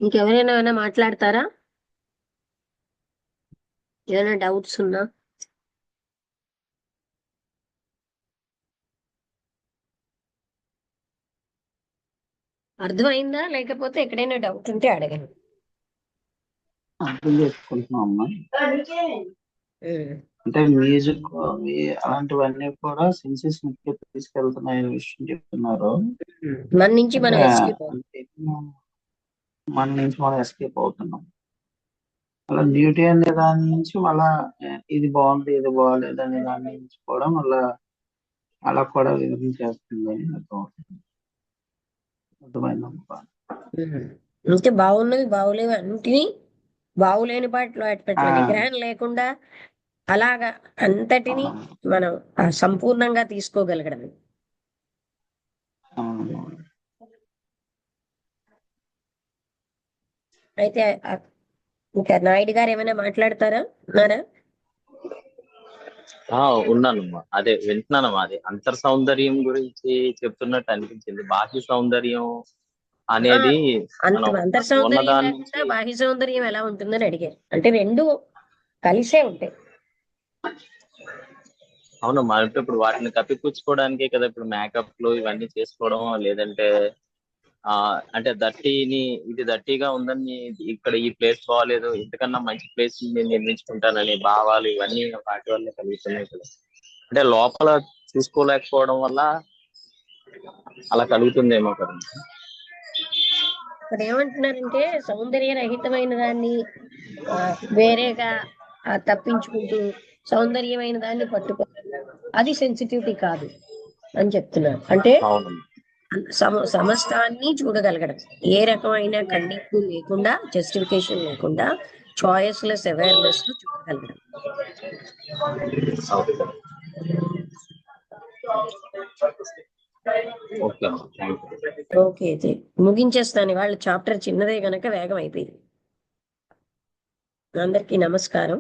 ఇంకెవరైనా ఏమైనా మాట్లాడతారా? ఏమైనా డౌట్స్ ఉన్నా? అర్థమైందా? లేకపోతే ఎక్కడైనా డౌట్ ఉంటే అడగండి. అర్థం చేసుకుంటున్నాం అమ్మా. అంటే మ్యూజిక్ అలాంటివన్నీ కూడా సెన్సెస్ తీసుకెళ్తున్నాయనే విషయం చెప్తున్నారు. మన నుంచి మనం అంటే ఎస్కేప్ మన నుంచి మనం ఎస్కేప్ అవుతున్నాం. అలా డ్యూటీ అనే దాని నుంచి మళ్ళా ఇది బాగుంది ఇది బాగాలేదు అనే దాని నుంచి కూడా మళ్ళా అలా కూడా వివరించేస్తుంది అర్థమైందమ్మా. అంటే బాగున్నవి బాగులేవి అన్నిటినీ బాగులేని పాటలో అటువంటి నిగ్రహం లేకుండా అలాగా అంతటిని మనం సంపూర్ణంగా తీసుకోగలగడం. అయితే ఇంకా నాయుడు గారు ఏమైనా మాట్లాడతారా? ఉన్నారా? ఉన్నానమ్మా. అదే వింటున్నానమ్మా. అది అంతర్ సౌందర్యం గురించి చెప్తున్నట్టు అనిపించింది. బాహ్య సౌందర్యం అనేది మనం అంతర్ సౌందర్యం ఉన్నదాని లేకుండా నుంచి బాహ్య సౌందర్యం ఎలా ఉంటుందని అడిగారు. అంటే రెండు కలిసే ఉంటాయి. అవునమ్మా. అంటే ఇప్పుడు వాటిని కప్పిపుచ్చుకోవడానికే కదా ఇప్పుడు మేకప్లు ఇవన్నీ చేసుకోవడం, లేదంటే అంటే ఇది దట్టిగా ఉందని ఇక్కడ ఈ ప్లేస్ బాగాలేదు, ఇంతకన్నా మంచి ప్లేస్ నేను నిర్మించుకుంటానని భావాలు ఇవన్నీ వాటి వల్ల కలుగుతున్నాయి కదా. అంటే లోపల చూసుకోలేకపోవడం వల్ల అలా కలుగుతుందేమో కదా. ఇక్కడ ఏమంటున్నారంటే సౌందర్య రహితమైన దాన్ని వేరేగా తప్పించుకుంటూ సౌందర్యమైన దాన్ని పట్టుకోవడం అది సెన్సిటివిటీ కాదు అని చెప్తున్నారు. అంటే సమస్తాన్ని చూడగలగడం, ఏ రకమైన ఖండింపు లేకుండా, జస్టిఫికేషన్ లేకుండా, చాయిస్లెస్ అవేర్నెస్ తో చూడగలగడం. ఓకే, ముగించేస్తాను. వాళ్ళ చాప్టర్ చిన్నదే గనక వేగం అయిపోయింది. అందరికీ నమస్కారం.